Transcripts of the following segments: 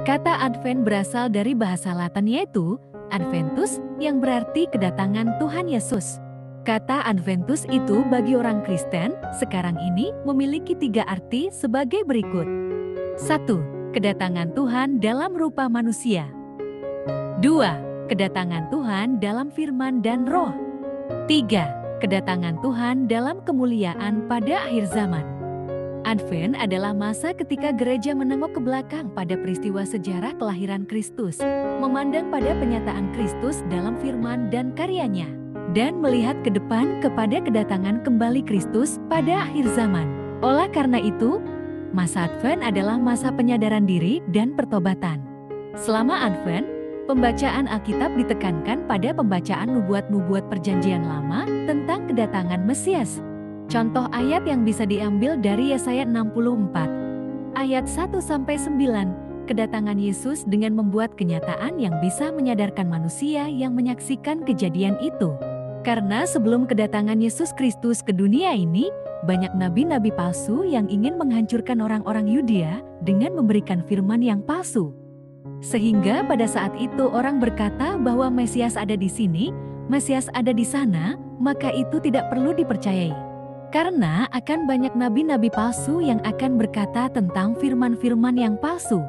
Kata Advent berasal dari bahasa Latin yaitu Adventus yang berarti kedatangan Tuhan Yesus. Kata Adventus itu bagi orang Kristen sekarang ini memiliki 3 arti sebagai berikut. 1. Kedatangan Tuhan dalam rupa manusia. 2. Kedatangan Tuhan dalam firman dan roh. 3. Kedatangan Tuhan dalam kemuliaan pada akhir zaman. Advent adalah masa ketika gereja menengok ke belakang pada peristiwa sejarah kelahiran Kristus, memandang pada penyataan Kristus dalam firman dan karyanya, dan melihat ke depan kepada kedatangan kembali Kristus pada akhir zaman. Oleh karena itu, masa Advent adalah masa penyadaran diri dan pertobatan. Selama Advent, pembacaan Alkitab ditekankan pada pembacaan nubuat-nubuat Perjanjian Lama tentang kedatangan Mesias. Contoh ayat yang bisa diambil dari Yesaya 64, ayat 1-9, kedatangan Yesus dengan membuat kenyataan yang bisa menyadarkan manusia yang menyaksikan kejadian itu. Karena sebelum kedatangan Yesus Kristus ke dunia ini, banyak nabi-nabi palsu yang ingin menghancurkan orang-orang Yudea dengan memberikan firman yang palsu. Sehingga pada saat itu orang berkata bahwa Mesias ada di sini, Mesias ada di sana, maka itu tidak perlu dipercayai. Karena akan banyak nabi-nabi palsu yang akan berkata tentang firman-firman yang palsu.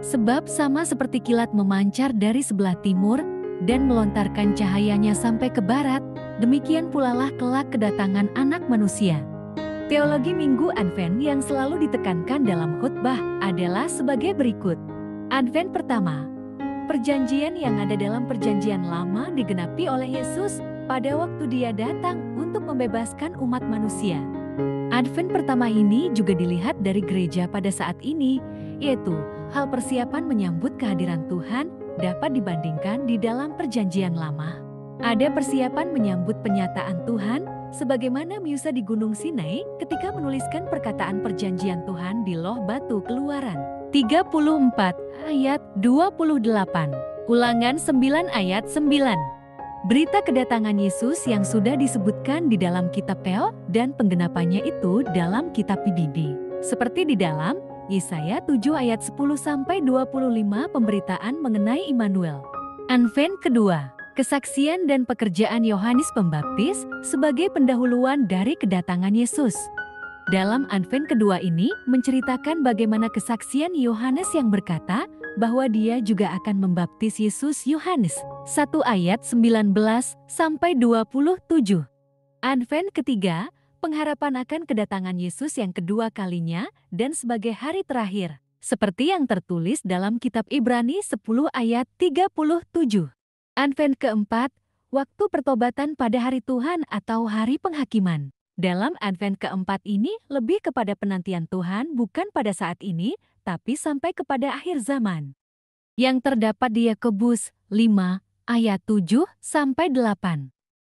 Sebab sama seperti kilat memancar dari sebelah timur dan melontarkan cahayanya sampai ke barat, demikian pula lah kelak kedatangan Anak Manusia. Teologi Minggu Advent yang selalu ditekankan dalam khotbah adalah sebagai berikut. Advent pertama, perjanjian yang ada dalam Perjanjian Lama digenapi oleh Yesus pada waktu Dia datang untuk membebaskan umat manusia. Advent pertama ini juga dilihat dari gereja pada saat ini, yaitu hal persiapan menyambut kehadiran Tuhan dapat dibandingkan di dalam Perjanjian Lama. Ada persiapan menyambut penyataan Tuhan, sebagaimana Musa di Gunung Sinai ketika menuliskan perkataan perjanjian Tuhan di loh batu Keluaran 34 ayat 28, Ulangan 9 ayat 9. Berita kedatangan Yesus yang sudah disebutkan di dalam kitab Tel dan penggenapannya itu dalam kitab PBB. Seperti di dalam Yesaya 7 ayat 10-25 pemberitaan mengenai Immanuel. Advent kedua, kesaksian dan pekerjaan Yohanes Pembaptis sebagai pendahuluan dari kedatangan Yesus. Dalam Advent kedua ini menceritakan bagaimana kesaksian Yohanes yang berkata bahwa dia juga akan membaptis Yesus. Yohanes 1 ayat 19-27. Advent ketiga, pengharapan akan kedatangan Yesus yang kedua kalinya dan sebagai hari terakhir, seperti yang tertulis dalam kitab Ibrani 10 ayat 37. Advent keempat, waktu pertobatan pada hari Tuhan atau hari penghakiman. Dalam Advent keempat ini lebih kepada penantian Tuhan bukan pada saat ini, tapi sampai kepada akhir zaman. Yang terdapat di Yakobus 5 ayat 7-8.